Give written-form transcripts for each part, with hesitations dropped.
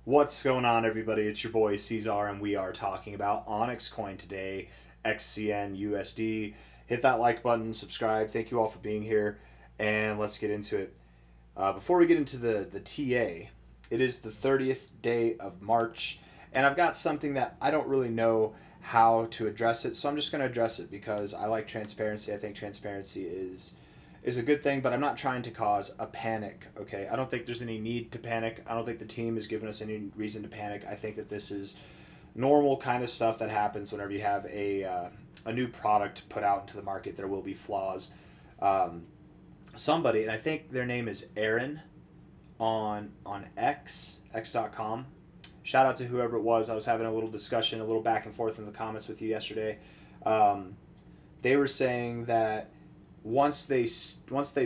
What's going on, everybody? It's your boy C-Zar, and we are talking about OnyxCoin today, XCN USD. Hit that like button, subscribe. Thank you all for being here, and let's get into it. Before we get into the TA, it is the 30th day of March, and I've got something that I don't really know how to address it, so I'm just going to address it because I like transparency. I think transparency is a good thing, but I'm not trying to cause a panic, okay? I don't think there's any need to panic. I don't think the team has given us any reason to panic. I think that this is normal kind of stuff that happens whenever you have a new product put out into the market. There will be flaws. Um, Somebody, and I think their name is Aaron on X.com. Shout out to whoever it was. I was having a little discussion, a little back and forth in the comments with you yesterday. Um, they were saying that once they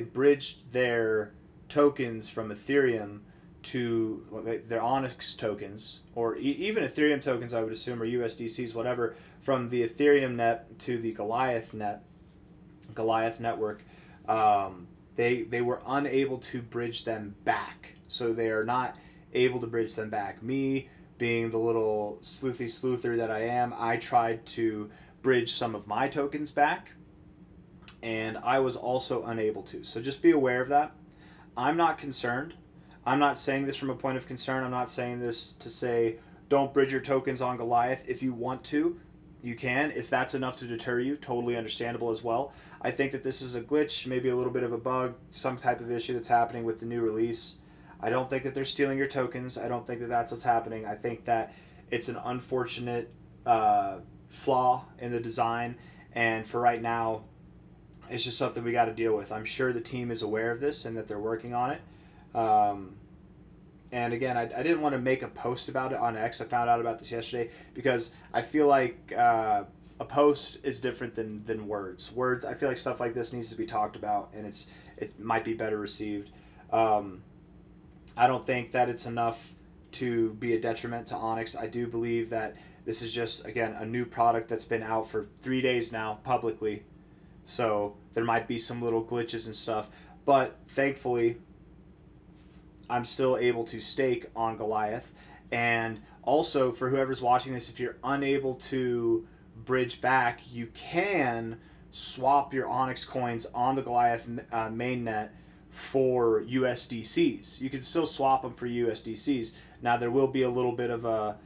bridged their tokens from Ethereum to their Onyx tokens, or even Ethereum tokens, I would assume, or USDCs, whatever, from the Ethereum net to the Goliath network, they were unable to bridge them back. So they are not able to bridge them back. Me, being the little sleuther that I am, I tried to bridge some of my tokens back, and I was also unable to. So just be aware of that. I'm not concerned. I'm not saying this from a point of concern. I'm not saying this to say don't bridge your tokens on Goliath. If you want to, you can. If that's enough to deter you, totally understandable as well. I think that this is a glitch, maybe a little bit of a bug, some type of issue that's happening with the new release. I don't think that they're stealing your tokens. I don't think that that's what's happening. I think that it's an unfortunate flaw in the design, and for right now, it's just something we got to deal with. I'm sure the team is aware of this and that they're working on it. Um, and again, I didn't want to make a post about it on X. I found out about this yesterday because I feel like a post is different than words. Words, I feel like stuff like this needs to be talked about, and it might be better received. Um, I don't think that it's enough to be a detriment to Onyx. I do believe that this is just, again, a new product that's been out for 3 days now publicly, so there might be some little glitches and stuff. But thankfully, I'm still able to stake on Goliath. And also, for whoever's watching this, if you're unable to bridge back, you can swap your Onyx coins on the Goliath mainnet for USDCs. You can still swap them for USDCs. Now, there will be a little bit of a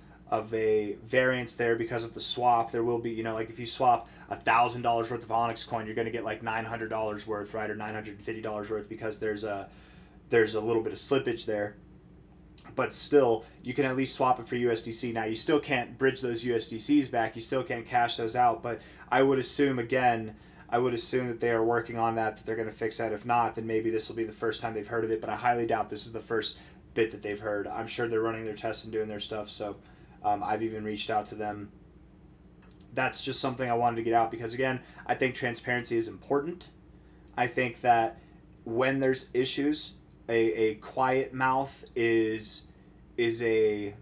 variance there because of the swap. There will be, like if you swap $1,000 worth of Onyx coin, you're going to get like $900 worth, right, or $950 worth, because there's a little bit of slippage there. But still, you can at least swap it for USDC. Now, you still can't bridge those USDCs back. You still can't cash those out. But I would assume, again, that they are working on that they're going to fix that. If not, then maybe this will be the first time they've heard of it. But I highly doubt this is the first bit that they've heard. I'm sure they're running their tests and doing their stuff. So I've even reached out to them. That's just something I wanted to get out because, again, I think transparency is important. I think that when there's issues, a quiet mouth is a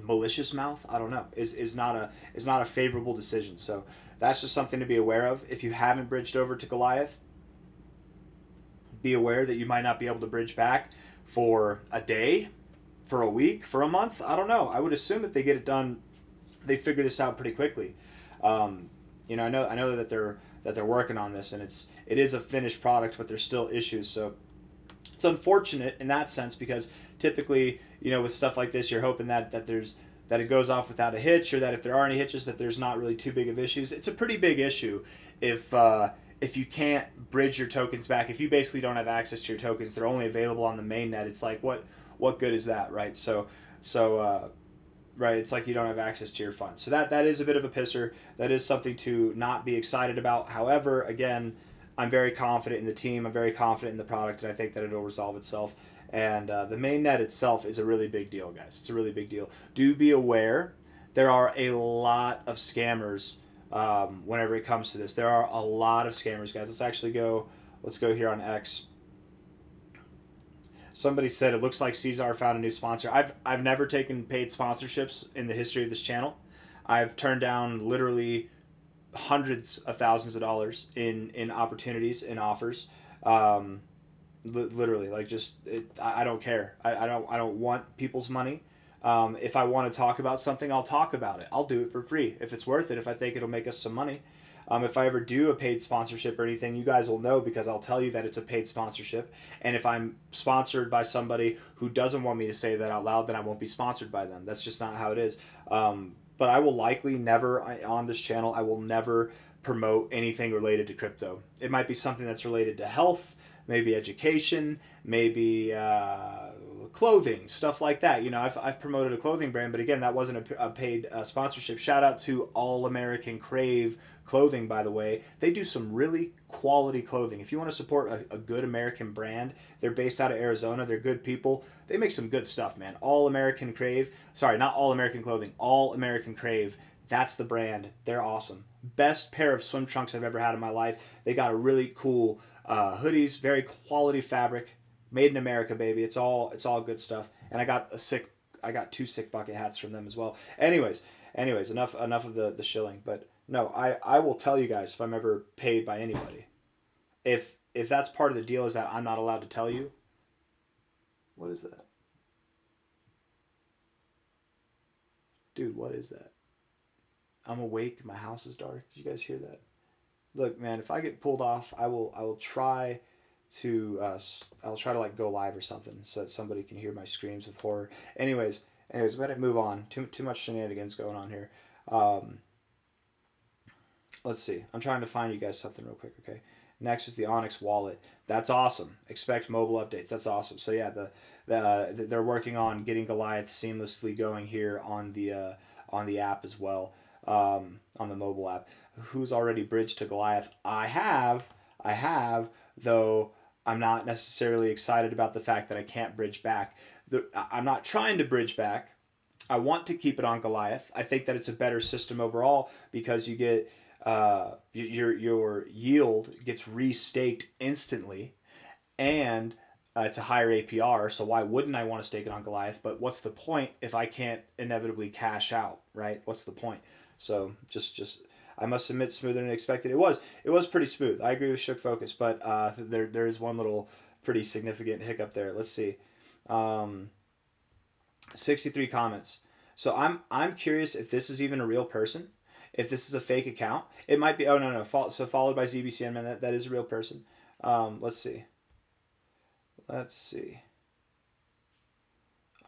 malicious mouth. I don't know. Is not a favorable decision. So that's just something to be aware of. If you haven't bridged over to Goliath, be aware that you might not be able to bridge back for a day, for a week, for a month. I don't know. I would assume that they get it done. They figure this out pretty quickly. I know that they're working on this, and it is a finished product, but there's still issues. So it's unfortunate in that sense because typically, with stuff like this, you're hoping that it goes off without a hitch, or that if there are any hitches, that there's not really too big of issues. It's a pretty big issue if you can't bridge your tokens back. If you basically don't have access to your tokens, they're only available on the mainnet. It's like what good is that, right? So right, it's like you don't have access to your funds. So that is a bit of a pisser. That is something to not be excited about. However, again, I'm very confident in the team. I'm very confident in the product, and I think that it'll resolve itself. And the mainnet itself is a really big deal, guys. It's a really big deal. Do be aware there are a lot of scammers whenever it comes to this. There are a lot of scammers, guys. Let's go here on X. Somebody said it looks like C-Zar found a new sponsor. I've never taken paid sponsorships in the history of this channel. I've turned down literally hundreds of thousands of dollars in opportunities and offers. Literally, like just I don't care. I don't want people's money. If I want to talk about something, I'll talk about it. I'll do it for free if it's worth it. If I think it'll make us some money. If I ever do a paid sponsorship or anything, you guys will know because I'll tell you that it's a paid sponsorship. And if I'm sponsored by somebody who doesn't want me to say that out loud, then I won't be sponsored by them. That's just not how it is. But I will likely never on this channel. I will never promote anything related to crypto. It might be something that's related to health, maybe education, maybe clothing, stuff like that. You know, I've promoted a clothing brand, but again, that wasn't a paid sponsorship. Shout out to All American Crave Clothing, by the way. They do some really quality clothing. If you want to support a good American brand, they're based out of Arizona. They're good people. They make some good stuff, man. All American Crave. Sorry, not All American Clothing. All American Crave. That's the brand. They're awesome. Best pair of swim trunks I've ever had in my life. They got a really cool hoodies, very quality fabric, made in America, baby. It's all good stuff. And I got two sick bucket hats from them as well. Anyways, enough of the shilling. But no, I will tell you guys if I'm ever paid by anybody. If that's part of the deal is that I'm not allowed to tell you. What is that? Dude, what is that? I'm awake. My house is dark. Did you guys hear that? Look, man, if I get pulled off, I will try to I'll try to like go live or something so that somebody can hear my screams of horror. Anyways, we gotta move on. Too much shenanigans going on here. Um, let's see. I'm trying to find you guys something real quick. Okay. Next is the Onyx wallet. That's awesome. Expect mobile updates. That's awesome. So yeah, they're working on getting Goliath seamlessly going here on the app as well, on the mobile app. Who's already bridged to Goliath? I have, though I'm not necessarily excited about the fact that I can't bridge back. I'm not trying to bridge back. I want to keep it on Goliath. I think that it's a better system overall because you get your yield gets restaked instantly, and it's a higher APR. So why wouldn't I want to stake it on Goliath? But what's the point if I can't inevitably cash out, right? What's the point? So just I must admit, smoother than expected. It was pretty smooth. I agree with Shook Focus, but there is one little pretty significant hiccup there. Let's see. Um, 63 comments. So I'm curious if this is even a real person, if this is a fake account. It might be. Oh no no. So followed by ZBCN, man. That is a real person. Let's see. Let's see.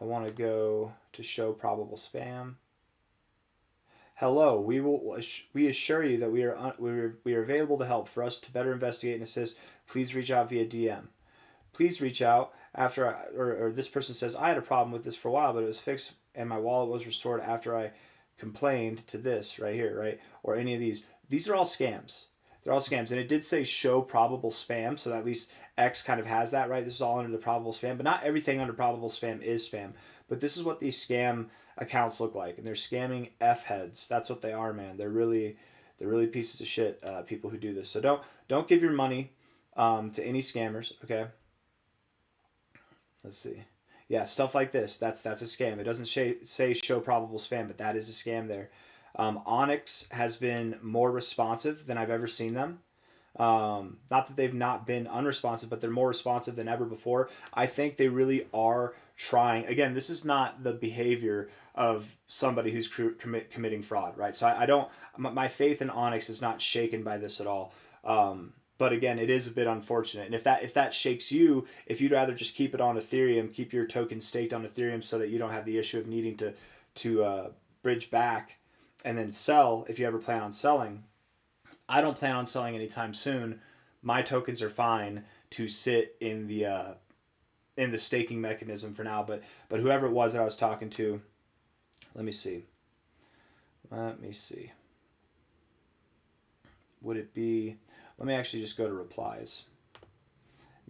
I want to go to show probable spam. Hello, we assure you that we are available to help. For us to better investigate and assist, please reach out via DM. Please reach out after or this person says I had a problem with this for a while, but it was fixed and my wallet was restored after I complained to this right here, right? Or any of these. These are all scams. They're all scams, and it did say show probable spam, so at least X kind of has that, right? This is all under the probable spam, but not everything under probable spam is spam. But this is what these scam accounts look like, and they're scamming f heads. That's what they are, man. They're really pieces of shit. People who do this. So don't give your money to any scammers. Okay. Let's see. Yeah, stuff like this. That's a scam. It doesn't say show probable spam, but that is a scam there. Onyx has been more responsive than I've ever seen them. Not that they've not been unresponsive, but they're more responsive than ever before. I think they really are trying. Again, this is not the behavior of somebody who's committing fraud, right? So I don't. My faith in Onyx is not shaken by this at all. But again, it is a bit unfortunate. And if that shakes you, if you'd rather just keep it on Ethereum, keep your token staked on Ethereum, so that you don't have the issue of needing to bridge back and then sell if you ever plan on selling. I don't plan on selling anytime soon. My tokens are fine to sit in the staking mechanism for now. But whoever it was that I was talking to, let me see. Let me see. Would it be? Let me actually just go to replies.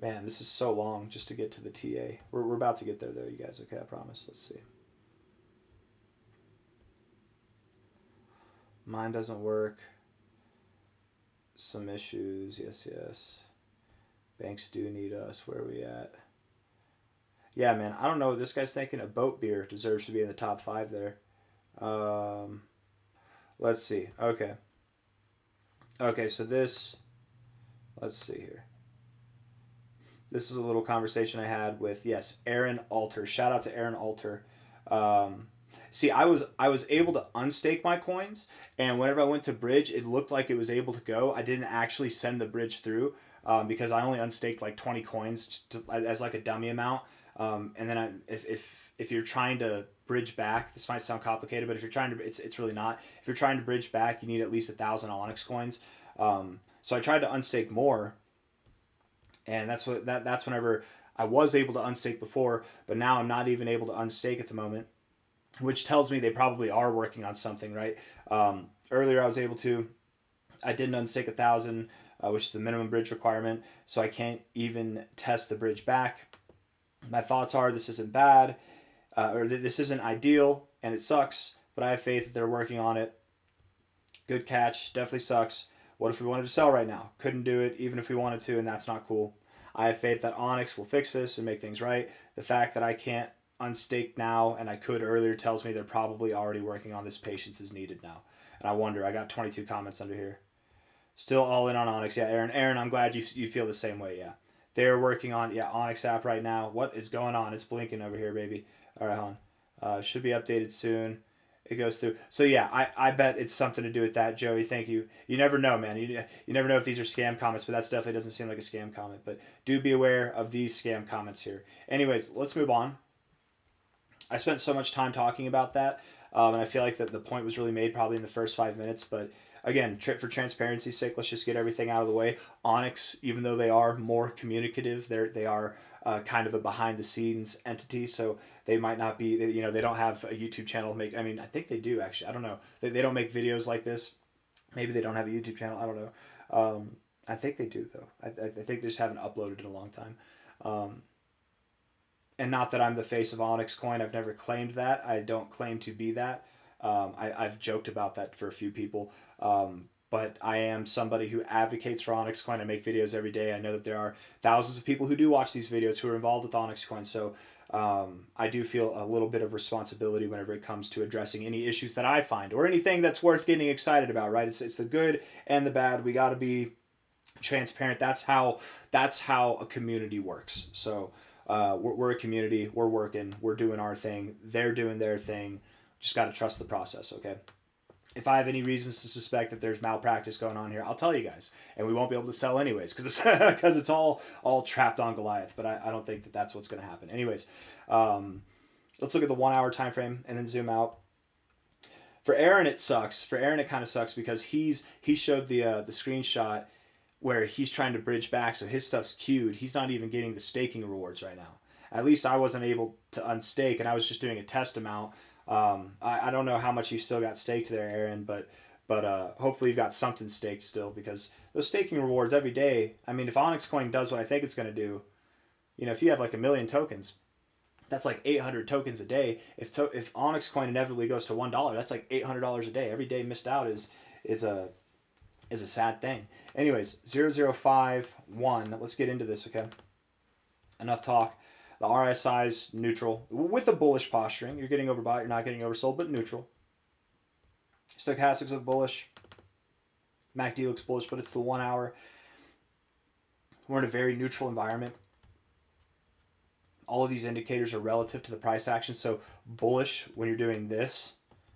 Man, this is so long just to get to the TA. We're about to get there though, you guys. Okay, I promise. Let's see. Mine doesn't work. Some issues. Yes, yes. Banks do need us. Where are we at? Yeah, man. I don't know what this guy's thinking. A boat beer deserves to be in the top 5 there. Um, let's see. Okay. Okay, so this. Let's see here. This is a little conversation I had with, yes, Aaron Alter. Shout out to Aaron Alter. Um, See, I was able to unstake my coins, and whenever I went to bridge, it looked like it was able to go. I didn't actually send the bridge through because I only unstaked like 20 coins as like a dummy amount. And then if you're trying to bridge back, this might sound complicated, but if you're trying to, it's really not. If you're trying to bridge back, you need at least 1,000 Onyx coins. So I tried to unstake more, and that's whenever I was able to unstake before, but now I'm not even able to unstake at the moment, which tells me they probably are working on something, right? Earlier I was able to, I didn't unstake 1,000, which is the minimum bridge requirement, so I can't even test the bridge back. My thoughts are this isn't bad, this isn't ideal, and it sucks, but I have faith that they're working on it. Good catch, definitely sucks. What if we wanted to sell right now? Couldn't do it, even if we wanted to, and that's not cool. I have faith that Onyx will fix this and make things right. The fact that I can't unstake now and I could earlier tells me they're probably already working on this. Patience is needed now. And I wonder, I got 22 comments under here. Still all in on Onyx. Yeah, Aaron. Aaron, I'm glad you feel the same way. Yeah. They're working on, yeah, Onyx app right now. What is going on? It's blinking over here, baby. All right, hon. Should be updated soon. It goes through. So yeah, I bet it's something to do with that, Joey. Thank you. You never know, man. You never know if these are scam comments, but that definitely doesn't seem like a scam comment. But do be aware of these scam comments here. Anyways, let's move on. I spent so much time talking about that, and I feel like that the point was really made probably in the first 5 minutes. But again, for transparency's sake, let's just get everything out of the way. Onyx, even though they are more communicative, they are kind of a behind the scenes entity, so they might not be. They don't have a YouTube channel. Make I mean, I think they do actually. I don't know. They don't make videos like this. Maybe they don't have a YouTube channel. I don't know. I think they do though. I think they just haven't uploaded in a long time. Um, and not that I'm the face of OnyxCoin. I've never claimed that. I don't claim to be that. I've joked about that for a few people. But I am somebody who advocates for OnyxCoin. I make videos every day. I know that there are thousands of people who do watch these videos who are involved with OnyxCoin. So I do feel a little bit of responsibility whenever it comes to addressing any issues that I find or anything that's worth getting excited about. Right? It's the good and the bad. We got to be transparent. That's how a community works. So we're a community. We're working. We're doing our thing. They're doing their thing. Just got to trust the process. Okay. If I have any reasons to suspect that there's malpractice going on here, I'll tell you guys, and we won't be able to sell anyways because it's all trapped on Goliath. But I don't think that that's what's going to happen. Anyways, let's look at the 1 hour time frame and then zoom out. For Aaron, it sucks. For Aaron, it kind of sucks because he showed the screenshot where he's trying to bridge back, so his stuff's queued. He's not even getting the staking rewards right now. At least I wasn't able to unstake, and I was just doing a test amount. I don't know how much you still got staked there, Aaron, but hopefully you've got something staked still because those staking rewards every day. I mean, if OnyxCoin does what I think it's going to do, if you have like 1 million tokens, that's like 800 tokens a day. If OnyxCoin inevitably goes to $1, that's like $800 a day. Every day missed out is a is a sad thing. Anyways, 0051. Let's get into this, okay? Enough talk. The RSI is neutral with a bullish posturing. You're getting overbought, you're not getting oversold, but neutral. Stochastics look bullish. MACD looks bullish, but it's the 1 hour. We're in a very neutral environment. All of these indicators are relative to the price action. So bullish when you're doing this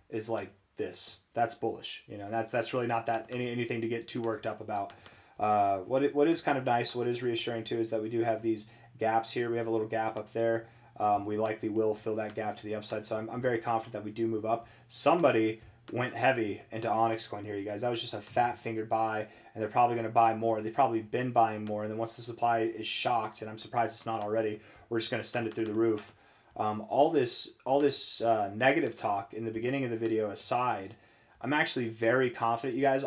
is like this. That's bullish. That's really not that anything to get too worked up about. What is kind of nice, what is reassuring too, is that we do have these gaps here. We have a little gap up there. We likely will fill that gap to the upside. So I'm very confident that we do move up. Somebody went heavy into OnyxCoin here, you guys. That was just a fat fingered buy, and they're probably going to buy more. They've probably been buying more, and then once the supply is shocked, and I'm surprised it's not already, we're just going to send it through the roof. All this negative talk in the beginning of the video aside, I'm actually very confident, you guys.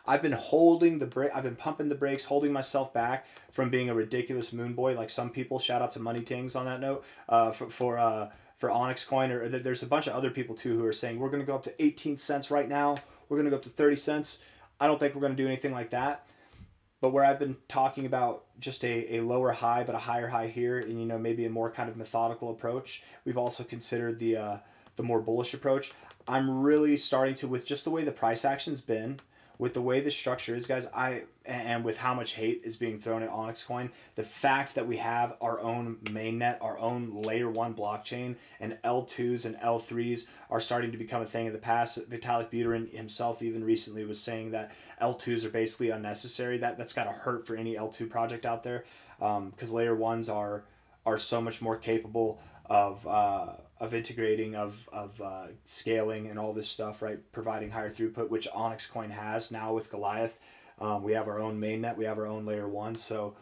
I've been holding the brake. I've been pumping the brakes, holding myself back from being a ridiculous moon boy like some people. Shout out to Money Tings on that note. For OnyxCoin, or there's a bunch of other people too who are saying we're going to go up to 18 cents right now. We're going to go up to 30 cents. I don't think we're going to do anything like that. But where I've been talking about just a lower high but a higher high here, and maybe a more kind of methodical approach, we've also considered the more bullish approach. I'm really starting to, with just the way the price action's been, with the way the structure is, guys, and with how much hate is being thrown at OnyxCoin, the fact that we have our own mainnet, our own layer 1 blockchain, and L2s and L3s are starting to become a thing of the past. Vitalik Buterin himself even recently was saying that L2s are basically unnecessary. That's got to hurt for any L2 project out there, because layer 1s are so much more capable of integrating, of scaling and all this stuff, right? Providing higher throughput, which OnyxCoin has now with Goliath. We have our own mainnet, we have our own layer 1, so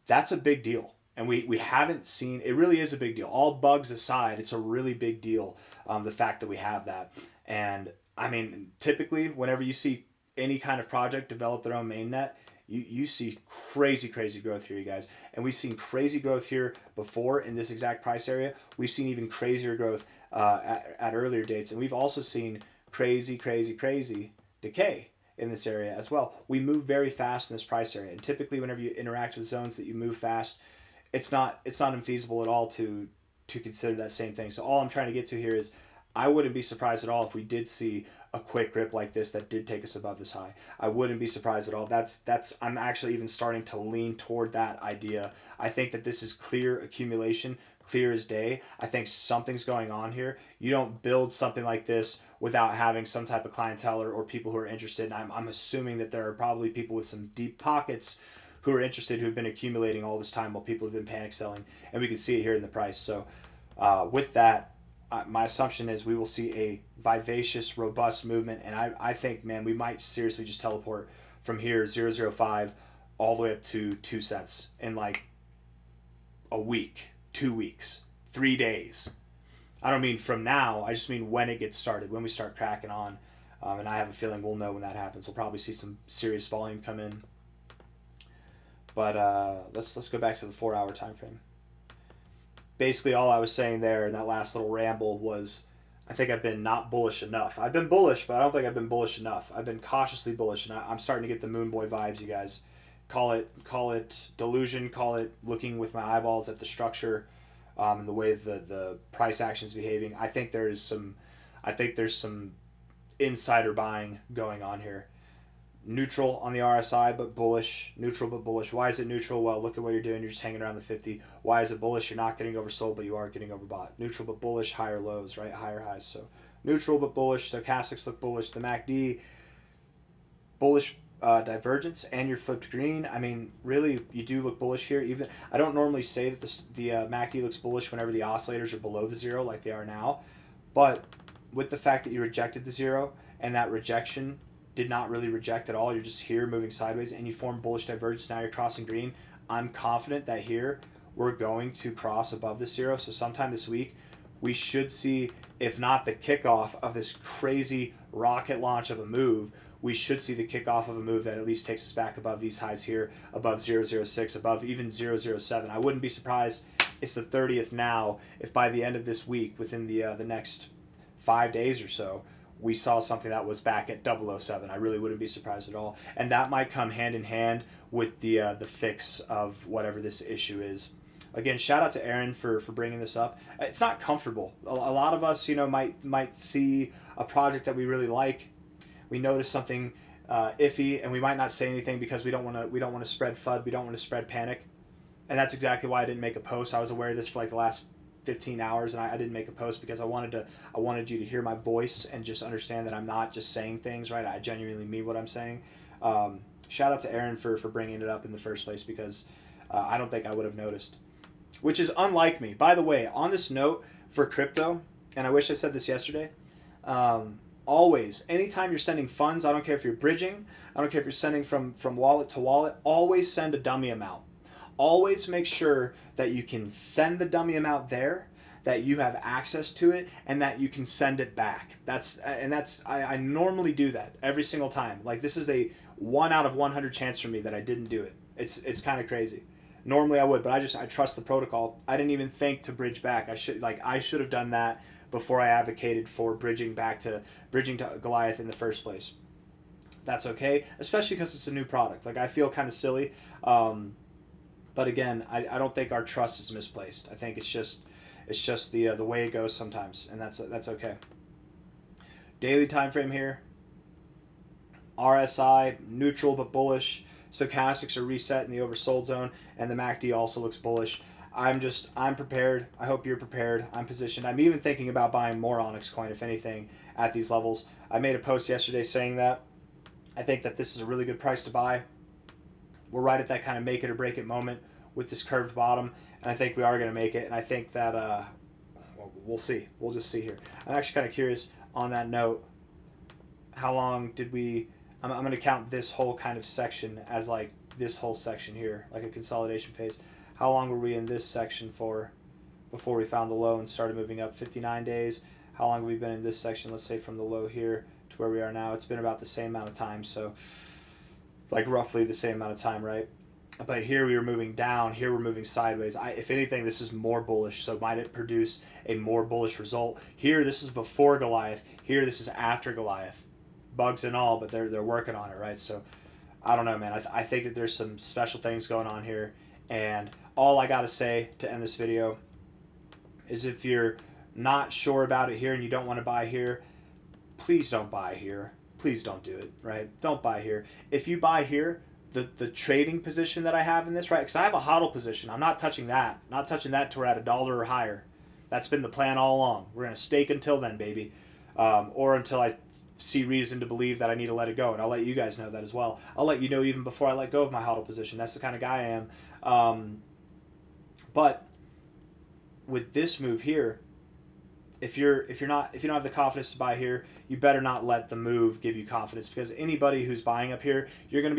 that's a big deal. And we haven't seen, it really is a big deal. All bugs aside, it's a really big deal, the fact that we have that. And I mean, typically, whenever you see any kind of project develop their own mainnet, you see crazy growth here, you guys. And we've seen crazy growth here before in this exact price area. We've seen even crazier growth at earlier dates. And we've also seen crazy decay in this area as well. We move very fast in this price area. And typically, whenever you interact with zones that you move fast, it's not infeasible at all to consider that same thing. So all I'm trying to get to here is, I wouldn't be surprised at all if we did see a quick rip like this that did take us above this high. I wouldn't be surprised at all. I'm actually even starting to lean toward that idea. I think that this is clear accumulation, clear as day. I think something's going on here. You don't build something like this without having some type of clientele or people who are interested. And I'm assuming that there are probably people with some deep pockets who are interested, who have been accumulating all this time while people have been panic selling. And we can see it here in the price. So with that, my assumption is we will see a vivacious, robust movement, and I think, man, we might seriously just teleport from here 0.005 all the way up to 2 cents in like a week, 2 weeks, 3 days. I don't mean from now. I just mean when it gets started, when we start cracking on, and I have a feeling we'll know when that happens. We'll probably see some serious volume come in. But let's go back to the 4-hour time frame. Basically, all I was saying there in that last little ramble was, I think I've been not bullish enough. I've been bullish, but I don't think I've been bullish enough. I've been cautiously bullish, and I'm starting to get the moon boy vibes, you guys. Call it delusion, call it looking with my eyeballs at the structure, and the way the price action is behaving. I think there's some insider buying going on here. Neutral on the RSI, but bullish. Neutral, but bullish. Why is it neutral? Well, look at what you're doing. You're just hanging around the 50. Why is it bullish? You're not getting oversold, but you are getting overbought. Neutral, but bullish. Higher lows, right? Higher highs. So neutral, but bullish. Stochastics look bullish. The MACD, bullish divergence, and you're flipped green. I mean, really, you do look bullish here. Even I don't normally say that the MACD looks bullish whenever the oscillators are below the zero, like they are now. But with the fact that you rejected the zero, and that rejection did not really reject at all, you're just here moving sideways, and you form bullish divergence, now you're crossing green. I'm confident that here we're going to cross above the zero, so sometime this week we should see, if not the kickoff of this crazy rocket launch of a move, we should see the kickoff of a move that at least takes us back above these highs here, above 0.06, above even 0.07. I wouldn't be surprised, it's the 30th now, if by the end of this week, within the next 5 days or so, we saw something that was back at 007. I really wouldn't be surprised at all. And that might come hand in hand with the fix of whatever this issue is. Again, shout out to Aaron for bringing this up. It's not comfortable. A lot of us, might see a project that we really like. We notice something iffy, and we might not say anything because we don't want to spread FUD. We don't want to spread panic. And that's exactly why I didn't make a post. I was aware of this for like the last 15 hours, and I didn't make a post because I wanted you to hear my voice and just understand that I'm not just saying things, right? I genuinely mean what I'm saying. Shout out to Aaron for bringing it up in the first place, because I don't think I would have noticed, which is unlike me. By the way, on this note for crypto, and I wish I said this yesterday, always, anytime you're sending funds, I don't care if you're bridging, I don't care if you're sending from wallet to wallet, always send a dummy amount. Always make sure that you can send the dummy amount there, that you have access to it, and that you can send it back. I normally do that every single time. Like, this is a 1 out of 100 chance for me that I didn't do it. It's kind of crazy. Normally I would, but I trust the protocol. I didn't even think to bridge back. I should have done that before I advocated for bridging to Goliath in the first place. That's okay, especially because it's a new product. Like, I feel kind of silly. But again, I don't think our trust is misplaced. I think it's just the way it goes sometimes, and that's okay. Daily time frame here. RSI, neutral but bullish. Stochastics are reset in the oversold zone, and the MACD also looks bullish. I'm prepared. I hope you're prepared. I'm positioned. I'm even thinking about buying more OnyxCoin, if anything, at these levels. I made a post yesterday saying that. I think that this is a really good price to buy. We're right at that kind of make it or break it moment with this curved bottom, and I think we are going to make it, and I think that we'll see. We'll just see here. I'm actually kind of curious on that note, how long did we... I'm going to count this whole kind of section as like this whole section here, like a consolidation phase. How long were we in this section for before we found the low and started moving up? 59 days. How long have we been in this section, let's say from the low here to where we are now? It's been about the same amount of time, so like roughly the same amount of time, right? But here we were moving down, here we're moving sideways. If anything, this is more bullish, so might it produce a more bullish result? Here, this is before Goliath. Here, this is after Goliath. Bugs and all, but they're working on it, right? So I don't know, man. I think that there's some special things going on here, and all I gotta say to end this video is if you're not sure about it here and you don't want to buy here, please don't buy here. Please don't do it, right? Don't buy here. If you buy here, the trading position that I have in this, right? Because I have a hodl position. I'm not touching that. Not touching that till we're at $1 or higher. That's been the plan all along. We're gonna stake until then, baby. Or until I see reason to believe that I need to let it go, and I'll let you guys know that as well. I'll let you know even before I let go of my hodl position. That's the kind of guy I am. But with this move here, if you don't have the confidence to buy here, you better not let the move give you confidence, because anybody who's buying up here, you're gonna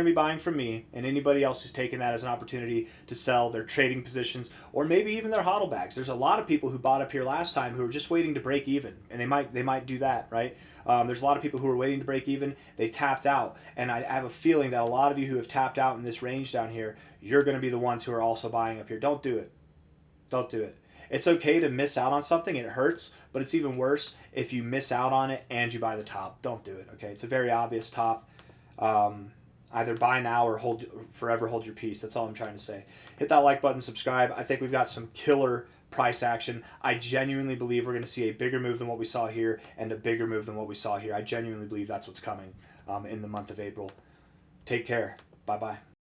be buying from me, and anybody else who's taking that as an opportunity to sell their trading positions or maybe even their hodl bags. There's a lot of people who bought up here last time who are just waiting to break even, and they might do that, right? There's a lot of people who are waiting to break even. They tapped out, and I have a feeling that a lot of you who have tapped out in this range down here, you're going to be the ones who are also buying up here. Don't do it. Don't do it. It's okay to miss out on something. It hurts, but it's even worse if you miss out on it and you buy the top. Don't do it, okay? It's a very obvious top. Either buy now or forever hold your peace. That's all I'm trying to say. Hit that like button, subscribe. I think we've got some killer price action. I genuinely believe we're going to see a bigger move than what we saw here and a bigger move than what we saw here. I genuinely believe that's what's coming in the month of April. Take care. Bye-bye.